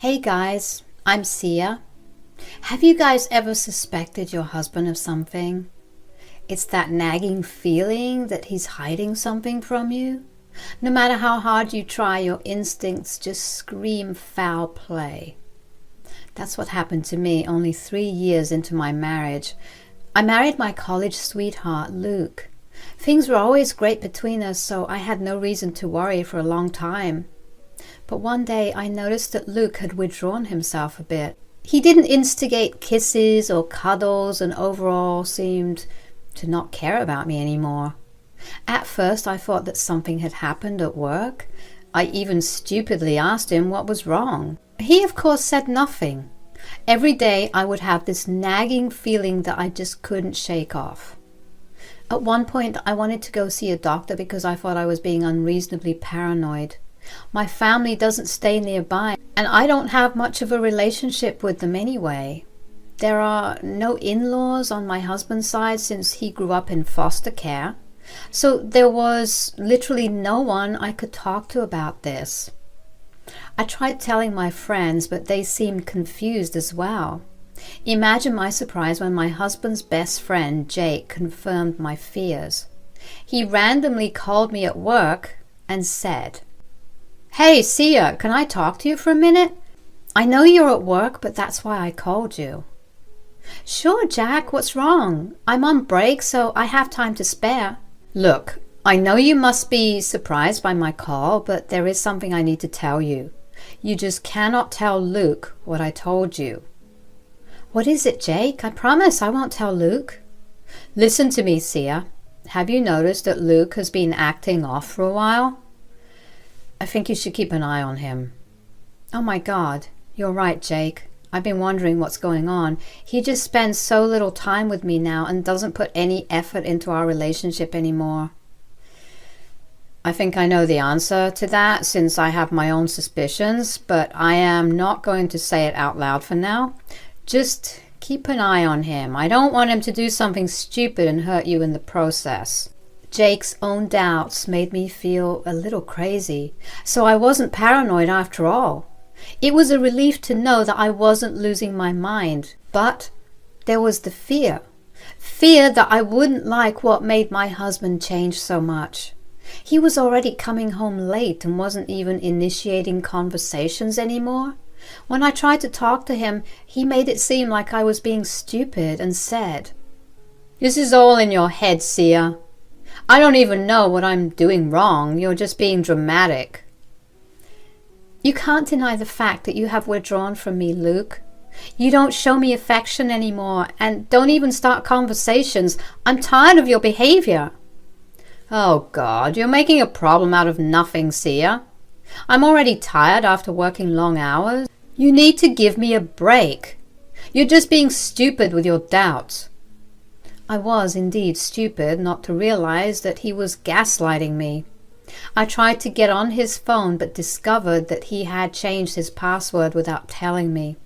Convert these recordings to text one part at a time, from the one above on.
Hey guys, I'm Sia. Have you guys ever suspected your husband of something? It's that nagging feeling that he's hiding something from you. No matter how hard you try, your instincts just scream foul play. That's what happened to me only 3 years into my marriage. I married my college sweetheart, Luke. Things were always great between us, so I had no reason to worry for a long time. But one day I noticed that Luke had withdrawn himself a bit. He didn't instigate kisses or cuddles and overall seemed to not care about me anymore. At first I thought that something had happened at work. I even stupidly asked him what was wrong. He of course said nothing. Every day I would have this nagging feeling that I just couldn't shake off. At one point I wanted to go see a doctor because I thought I was being unreasonably paranoid. My family doesn't stay nearby, and I don't have much of a relationship with them anyway. There are no in-laws on my husband's side since he grew up in foster care, so there was literally no one I could talk to about this. I tried telling my friends, but they seemed confused as well. Imagine my surprise when my husband's best friend, Jake, confirmed my fears. He randomly called me at work and said, "Hey, Sia, can I talk to you for a minute? I know you're at work, but that's why I called you." "Sure, Jack, what's wrong? I'm on break, so I have time to spare." "Look, I know you must be surprised by my call, but there is something I need to tell you. You just cannot tell Luke what I told you." "What is it, Jake? I promise I won't tell Luke." "Listen to me, Sia. Have you noticed that Luke has been acting off for a while? I think you should keep an eye on him." "Oh my God, you're right, Jake. I've been wondering what's going on. He just spends so little time with me now and doesn't put any effort into our relationship anymore." I think I know the answer to that since I have my own suspicions, but I am not going to say it out loud for now. Just keep an eye on him. I don't want him to do something stupid and hurt you in the process. Jake's own doubts made me feel a little crazy, so I wasn't paranoid after all. It was a relief to know that I wasn't losing my mind, but there was the fear that I wouldn't like what made my husband change so much. He was already coming home late and wasn't even initiating conversations anymore. When I tried to talk to him, he made it seem like I was being stupid and said, "This is all in your head, Sia. I don't even know what I'm doing wrong. You're just being dramatic." "You can't deny the fact that you have withdrawn from me, Luke. You don't show me affection anymore and don't even start conversations. I'm tired of your behavior." "Oh God, you're making a problem out of nothing, Sia. I'm already tired after working long hours. You need to give me a break. You're just being stupid with your doubts." I was indeed stupid not to realize that he was gaslighting me. I tried to get on his phone but discovered that he had changed his password without telling me.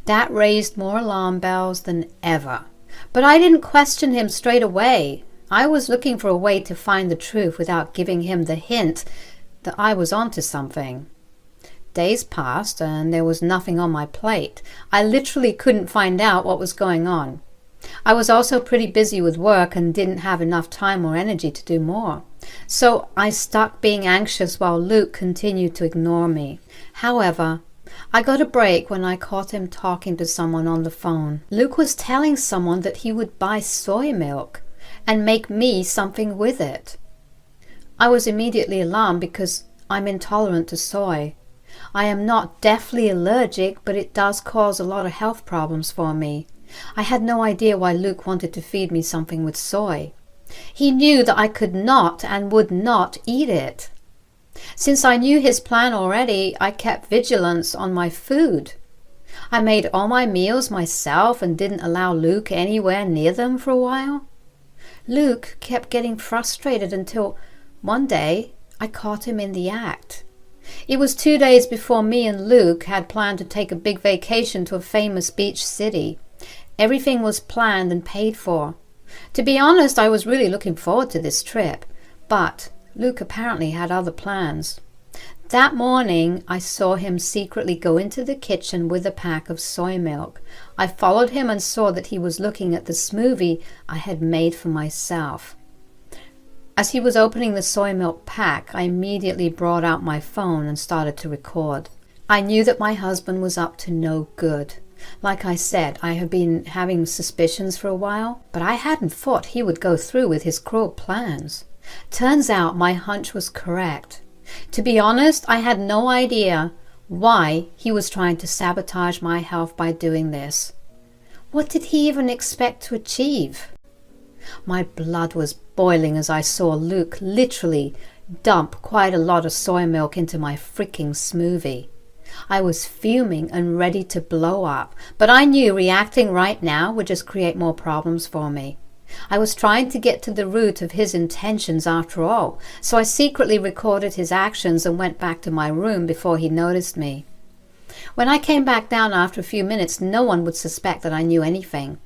That raised more alarm bells than ever. But I didn't question him straight away. I was looking for a way to find the truth without giving him the hint that I was onto something. Days passed and there was nothing on my plate. I literally couldn't find out what was going on. I was also pretty busy with work and didn't have enough time or energy to do more. So I stuck being anxious while Luke continued to ignore me. However, I got a break when I caught him talking to someone on the phone. Luke was telling someone that he would buy soy milk and make me something with it. I was immediately alarmed because I'm intolerant to soy. I am not deathly allergic, but it does cause a lot of health problems for me. I had no idea why Luke wanted to feed me something with soy. He knew that I could not and would not eat it. Since I knew his plan already, I kept vigilance on my food. I made all my meals myself and didn't allow Luke anywhere near them for a while. Luke kept getting frustrated until one day I caught him in the act. It was 2 days before me and Luke had planned to take a big vacation to a famous beach city. Everything was planned and paid for. To be honest, I was really looking forward to this trip, but Luke apparently had other plans. That morning, I saw him secretly go into the kitchen with a pack of soy milk. I followed him and saw that he was looking at the smoothie I had made for myself. As he was opening the soy milk pack, I immediately brought out my phone and started to record. I knew that my husband was up to no good. Like I said, I have been having suspicions for a while, but I hadn't thought he would go through with his cruel plans. Turns out my hunch was correct. To be honest, I had no idea why he was trying to sabotage my health by doing this. What did he even expect to achieve? My blood was boiling as I saw Luke literally dump quite a lot of soy milk into my freaking smoothie. I was fuming and ready to blow up, but I knew reacting right now would just create more problems for me. I was trying to get to the root of his intentions after all, so I secretly recorded his actions and went back to my room before he noticed me. When I came back down after a few minutes, no one would suspect that I knew anything.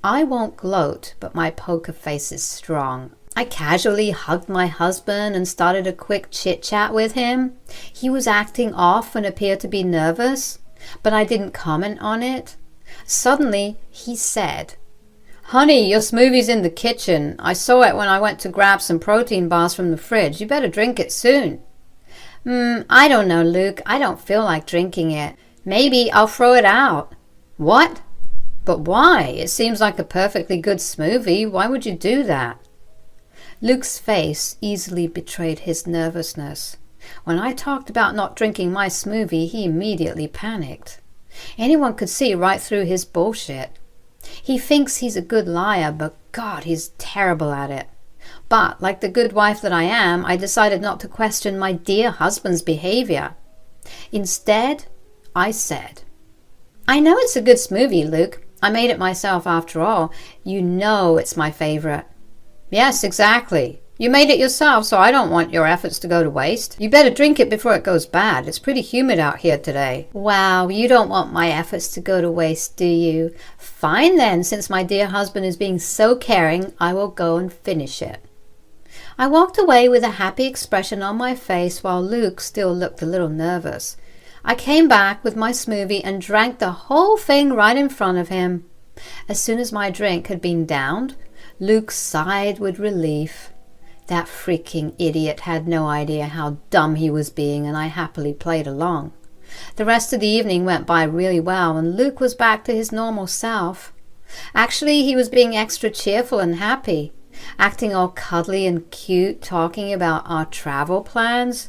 I won't gloat, but my poker face is strong. I casually hugged my husband and started a quick chit-chat with him. He was acting off and appeared to be nervous, but I didn't comment on it. Suddenly, he said, "Honey, your smoothie's in the kitchen. I saw it when I went to grab some protein bars from the fridge. You better drink it soon." I don't know, Luke. I don't feel like drinking it. Maybe I'll throw it out." "What? But why? It seems like a perfectly good smoothie. Why would you do that?" Luke's face easily betrayed his nervousness. When I talked about not drinking my smoothie, he immediately panicked. Anyone could see right through his bullshit. He thinks he's a good liar, but God, he's terrible at it. But, like the good wife that I am, I decided not to question my dear husband's behavior. Instead, I said, "I know it's a good smoothie, Luke. I made it myself after all. You know it's my favorite." "Yes, exactly. You made it yourself, so I don't want your efforts to go to waste. You better drink it before it goes bad. It's pretty humid out here today." "Wow, you don't want my efforts to go to waste, do you? Fine then, since my dear husband is being so caring, I will go and finish it." I walked away with a happy expression on my face while Luke still looked a little nervous. I came back with my smoothie and drank the whole thing right in front of him. As soon as my drink had been downed, Luke sighed with relief. That freaking idiot had no idea how dumb he was being, and I happily played along. The rest of the evening went by really well, and Luke was back to his normal self. Actually, he was being extra cheerful and happy, acting all cuddly and cute, talking about our travel plans.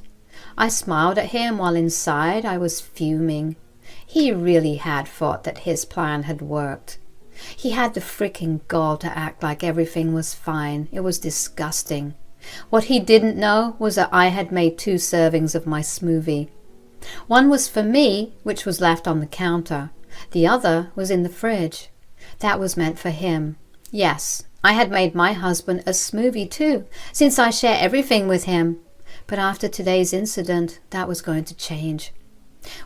I smiled at him while inside I was fuming. He really had thought that his plan had worked. He had the freaking gall to act like everything was fine. It was disgusting. What he didn't know was that I had made 2 servings of my smoothie. One was for me, which was left on the counter. The other was in the fridge. That was meant for him. Yes, I had made my husband a smoothie too, since I share everything with him. But after today's incident, that was going to change.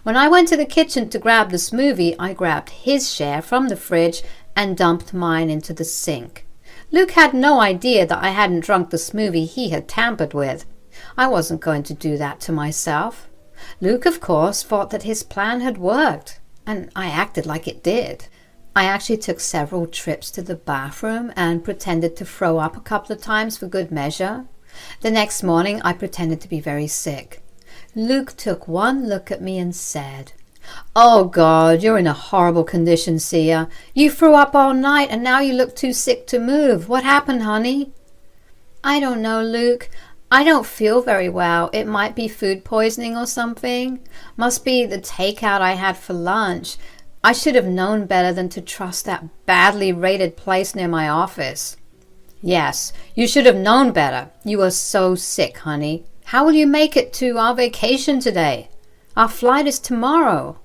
When I went to the kitchen to grab the smoothie, I grabbed his share from the fridge and dumped mine into the sink. Luke had no idea that I hadn't drunk the smoothie he had tampered with. I wasn't going to do that to myself. Luke, of course, thought that his plan had worked, and I acted like it did. I actually took several trips to the bathroom and pretended to throw up a couple of times for good measure. The next morning, I pretended to be very sick. Luke took one look at me and said, "Oh God, you're in a horrible condition, Sia. You threw up all night and now you look too sick to move. What happened, honey?" "I don't know, Luke. I don't feel very well. It might be food poisoning or something. Must be the takeout I had for lunch. I should have known better than to trust that badly rated place near my office." "Yes, you should have known better. You are so sick, honey. How will you make it to our vacation today? Our flight is tomorrow."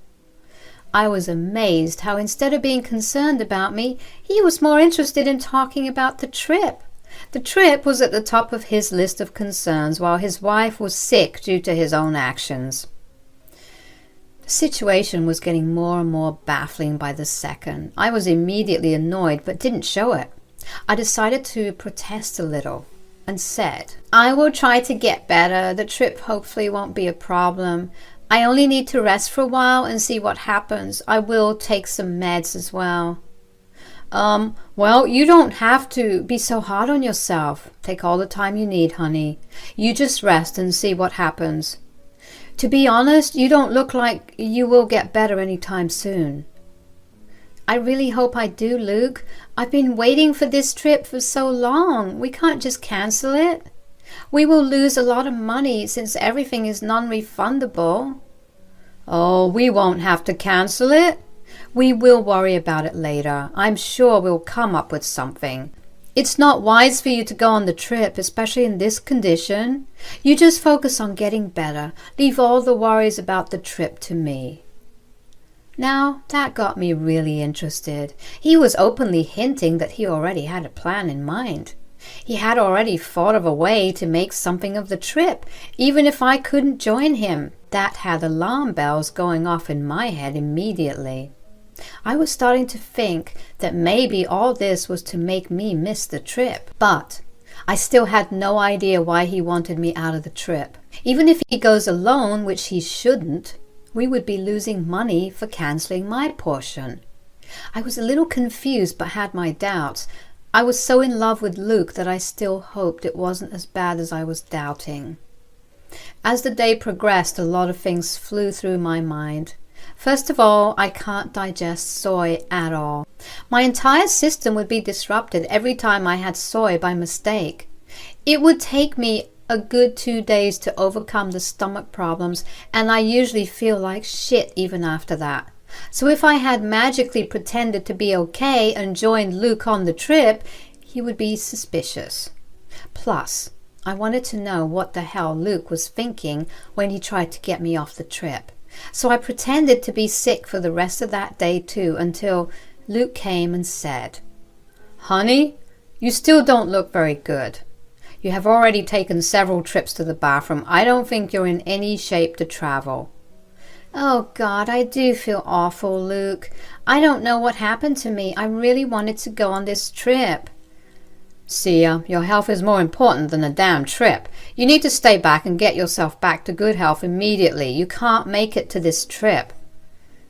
I was amazed how instead of being concerned about me, he was more interested in talking about the trip. The trip was at the top of his list of concerns while his wife was sick due to his own actions. The situation was getting more and more baffling by the second. I was immediately annoyed but didn't show it. I decided to protest a little. and said, "I will try to get better. The trip hopefully won't be a problem. I only need to rest for a while and see what happens. I will take some meds as well." Well, you don't have to be so hard on yourself. Take all the time you need, honey. You just rest and see what happens. To be honest, you don't look like you will get better anytime soon. I really hope I do, Luke. I've been waiting for this trip for so long. We can't just cancel it. We will lose a lot of money since everything is non-refundable. Oh, we won't have to cancel it. We will worry about it later. I'm sure we'll come up with something. It's not wise for you to go on the trip, especially in this condition. You just focus on getting better. Leave all the worries about the trip to me. Now, that got me really interested. He was openly hinting that he already had a plan in mind. He had already thought of a way to make something of the trip, even if I couldn't join him. That had alarm bells going off in my head immediately. I was starting to think that maybe all this was to make me miss the trip, but I still had no idea why he wanted me out of the trip. Even if he goes alone, which he shouldn't, we would be losing money for cancelling my portion. I was a little confused but had my doubts. I was so in love with Luke that I still hoped it wasn't as bad as I was doubting. As the day progressed, a lot of things flew through my mind. First of all, I can't digest soy at all. My entire system would be disrupted every time I had soy by mistake. It would take me a good 2 days to overcome the stomach problems, and I usually feel like shit even after that. So if I had magically pretended to be okay and joined Luke on the trip, he would be suspicious. Plus, I wanted to know what the hell Luke was thinking when he tried to get me off the trip. So I pretended to be sick for the rest of that day too, until Luke came and said, "Honey, you still don't look very good. You have already taken several trips to the bathroom. I don't think you're in any shape to travel." Oh God, I do feel awful, Luke. I don't know what happened to me. I really wanted to go on this trip. "Sia, your health is more important than a damn trip. You need to stay back and get yourself back to good health immediately. You can't make it to this trip."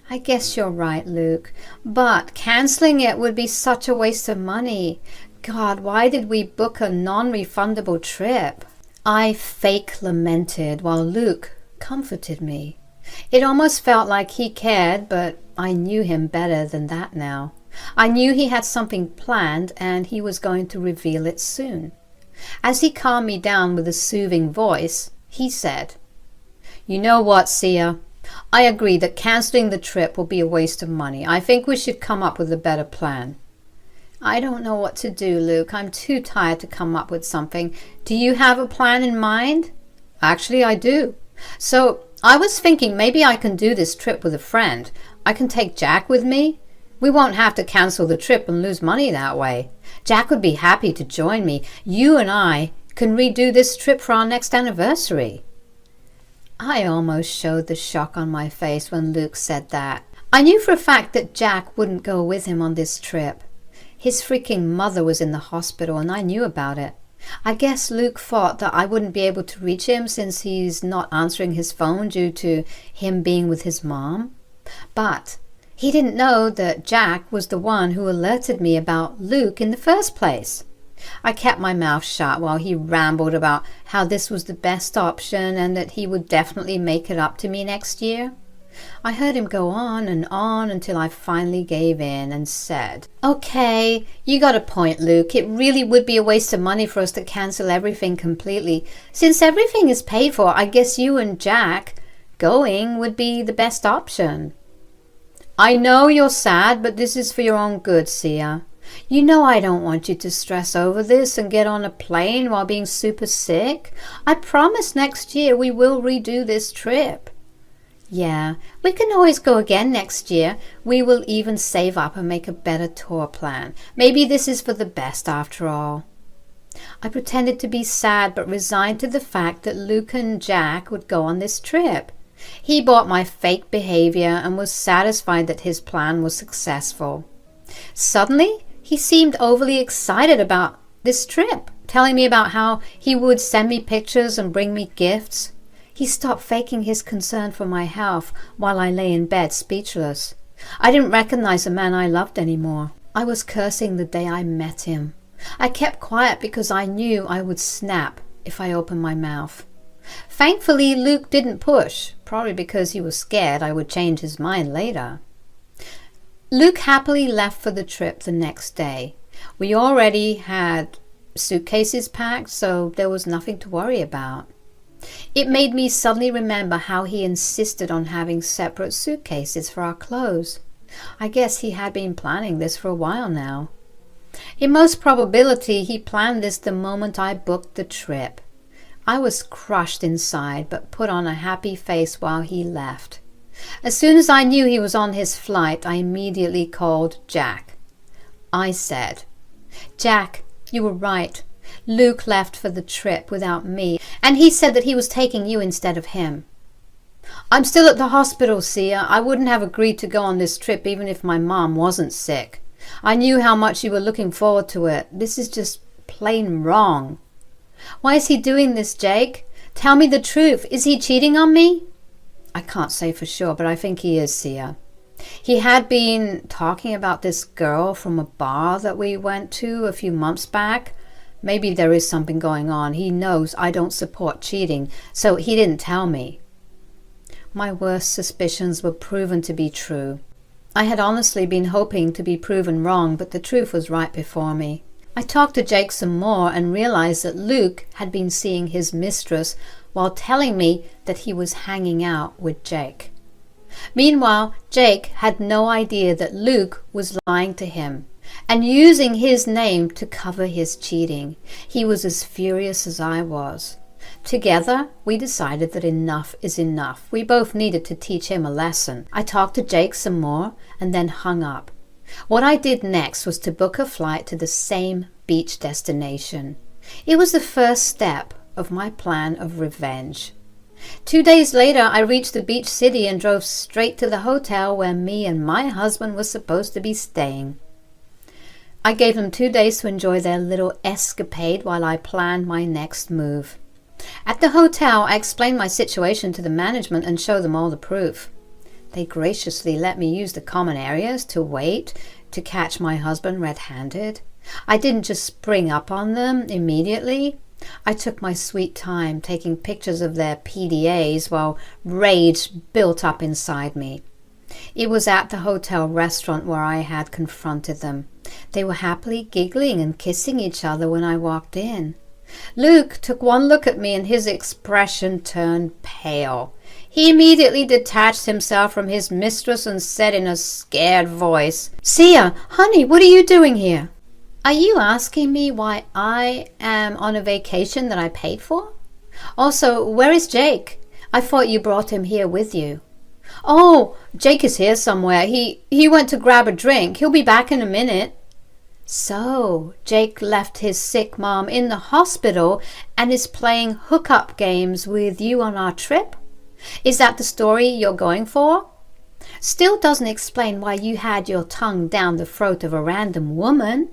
I guess you're right, Luke. But cancelling it would be such a waste of money. God, why did we book a non-refundable trip? I fake lamented while Luke comforted me. It almost felt like he cared, but I knew him better than that now. I knew he had something planned and he was going to reveal it soon. As he calmed me down with a soothing voice, he said, "You know what, Sia? I agree that cancelling the trip will be a waste of money. I think we should come up with a better plan." I don't know what to do, Luke. I'm too tired to come up with something. Do you have a plan in mind? Actually, I do. So I was thinking maybe I can do this trip with a friend. I can take Jack with me. We won't have to cancel the trip and lose money that way. Jack would be happy to join me. You and I can redo this trip for our next anniversary. I almost showed the shock on my face when Luke said that. I knew for a fact that Jack wouldn't go with him on this trip. His freaking mother was in the hospital and I knew about it. I guess Luke thought that I wouldn't be able to reach him since he's not answering his phone due to him being with his mom. But he didn't know that Jack was the one who alerted me about Luke in the first place. I kept my mouth shut while he rambled about how this was the best option and that he would definitely make it up to me next year. I heard him go on until I finally gave in and said, "Okay, you got a point, Luke. It really would be a waste of money for us to cancel everything completely. Since everything is paid for, I guess you and Jack going would be the best option." "I know you're sad, but this is for your own good, Sia. You know I don't want you to stress over this and get on a plane while being super sick. I promise next year we will redo this trip." "Yeah, we can always go again next year. We will even save up and make a better tour plan. Maybe this is for the best after all." I pretended to be sad but resigned to the fact that Luke and Jack would go on this trip. He bought my fake behavior and was satisfied that his plan was successful. Suddenly, he seemed overly excited about this trip. telling me about how he would send me pictures and bring me gifts. He stopped faking his concern for my health while I lay in bed speechless. I didn't recognize the man I loved anymore. I was cursing the day I met him. I kept quiet because I knew I would snap if I opened my mouth. Thankfully, Luke didn't push, probably because he was scared I would change his mind later. Luke happily left for the trip the next day. We already had suitcases packed, so there was nothing to worry about. It made me suddenly remember how he insisted on having separate suitcases for our clothes. I guess he had been planning this for a while now. In most probability, he planned this the moment I booked the trip. I was crushed inside, but put on a happy face while he left. As soon as I knew he was on his flight, I immediately called Jack. I said, "Jack, you were right. Luke left for the trip without me, and he said that he was taking you instead of him." "I'm still at the hospital, Sia. I wouldn't have agreed to go on this trip even if my mom wasn't sick. I knew how much you were looking forward to it. This is just plain wrong." "Why is he doing this, Jake? Tell me the truth. Is he cheating on me?" "I can't say for sure, but I think he is, Sia. He had been talking about this girl from a bar that we went to a few months back. Maybe there is something going on. He knows I don't support cheating, so he didn't tell me." My worst suspicions were proven to be true. I had honestly been hoping to be proven wrong, but the truth was right before me. I talked to Jake some more and realized that Luke had been seeing his mistress while telling me that he was hanging out with Jake. Meanwhile, Jake had no idea that Luke was lying to him and using his name to cover his cheating. He was as furious as I was. Together, we decided that enough is enough. We both needed to teach him a lesson. I talked to Jake some more and then hung up. What I did next was to book a flight to the same beach destination. It was the first step of my plan of revenge. 2 days later, I reached the beach city and drove straight to the hotel where me and my husband were supposed to be staying. I gave them 2 days to enjoy their little escapade while I planned my next move. At the hotel, I explained my situation to the management and showed them all the proof. They graciously let me use the common areas to wait to catch my husband red-handed. I didn't just spring up on them immediately. I took my sweet time taking pictures of their PDAs while rage built up inside me. It was at the hotel restaurant where I had confronted them. They were happily giggling and kissing each other when I walked in. Luke took one look at me and his expression turned pale. He immediately detached himself from his mistress and said in a scared voice, "Sia, honey, what are you doing here?" "Are you asking me why I am on a vacation that I paid for? Also, where is Jake? I thought you brought him here with you." "Oh, Jake is here somewhere. He went to grab a drink. He'll be back in a minute." "So, Jake left his sick mom in the hospital and is playing hookup games with you on our trip? Is that the story you're going for? Still doesn't explain why you had your tongue down the throat of a random woman."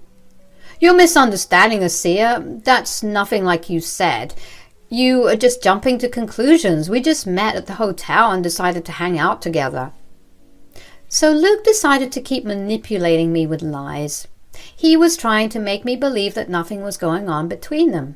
"You're misunderstanding us, Sia. That's nothing like you said. You are just jumping to conclusions. We just met at the hotel and decided to hang out together." So Luke decided to keep manipulating me with lies. He was trying to make me believe that nothing was going on between them.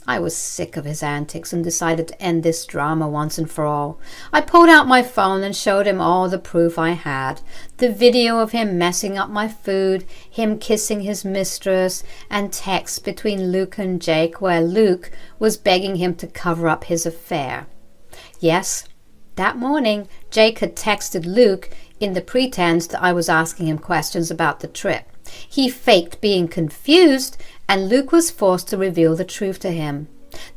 I was sick of his antics and decided to end this drama once and for all. I pulled out my phone and showed him all the proof I had. The video of him messing up my food, him kissing his mistress, and texts between Luke and Jake where Luke was begging him to cover up his affair. Yes, that morning Jake had texted Luke in the pretense that I was asking him questions about the trip. He faked being confused, and Luke was forced to reveal the truth to him.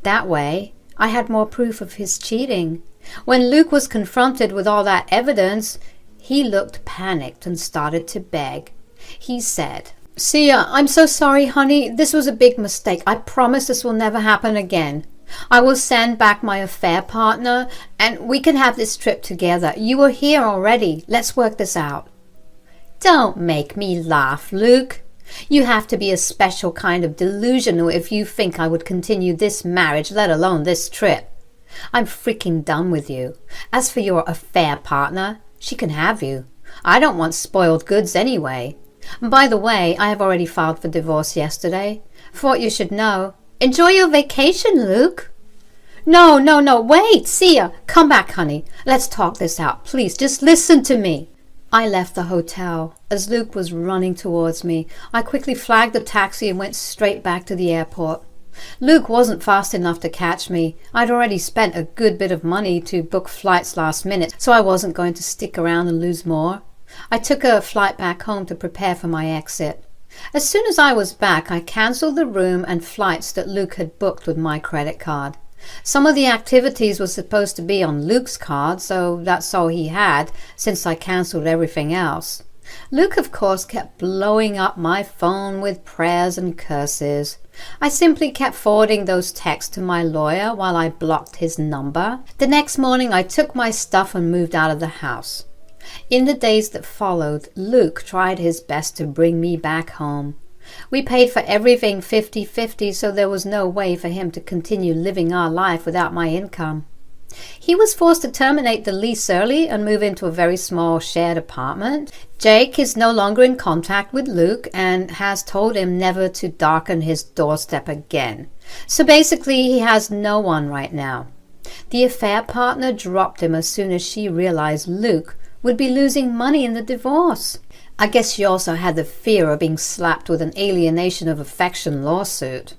That way, I had more proof of his cheating. When Luke was confronted with all that evidence, he looked panicked and started to beg. He said, "Sia, I'm so sorry, honey. This was a big mistake. I promise this will never happen again. I will send back my affair partner, and we can have this trip together. You are here already. Let's work this out." "Don't make me laugh, Luke. You have to be a special kind of delusional if you think I would continue this marriage, let alone this trip. I'm freaking done with you. As for your affair partner, she can have you. I don't want spoiled goods anyway. By the way, I have already filed for divorce yesterday. Thought you should know. Enjoy your vacation, Luke. No, wait, Sia. Come back, honey. Let's talk this out. Please, just listen to me. I left the hotel. As Luke was running towards me, I quickly flagged the taxi and went straight back to the airport. Luke wasn't fast enough to catch me. I'd already spent a good bit of money to book flights last minute, so I wasn't going to stick around and lose more. I took a flight back home to prepare for my exit. As soon as I was back, I cancelled the room and flights that Luke had booked with my credit card. Some of the activities were supposed to be on Luke's card, so that's all he had, since I cancelled everything else. Luke, of course, kept blowing up my phone with prayers and curses. I simply kept forwarding those texts to my lawyer while I blocked his number. The next morning I took my stuff and moved out of the house. In the days that followed, Luke tried his best to bring me back home. We paid for everything 50-50, so there was no way for him to continue living our life without my income. He was forced to terminate the lease early and move into a very small shared apartment. Jake is no longer in contact with Luke and has told him never to darken his doorstep again. So basically he has no one right now. The affair partner dropped him as soon as she realized Luke would be losing money in the divorce. I guess she also had the fear of being slapped with an alienation of affection lawsuit.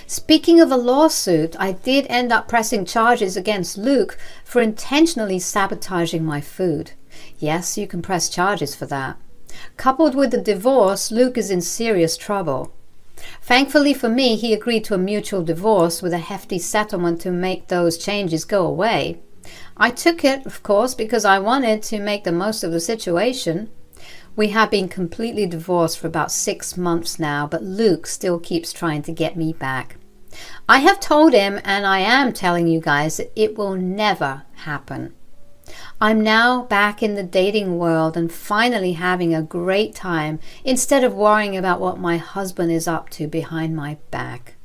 Speaking of a lawsuit, I did end up pressing charges against Luke for intentionally sabotaging my food. Yes, you can press charges for that. Coupled with the divorce, Luke is in serious trouble. Thankfully for me, he agreed to a mutual divorce with a hefty settlement to make those changes go away. I took it, of course, because I wanted to make the most of the situation. We have been completely divorced for about 6 months now, but Luke still keeps trying to get me back. I have told him, and I am telling you guys, that it will never happen. I'm now back in the dating world and finally having a great time instead of worrying about what my husband is up to behind my back.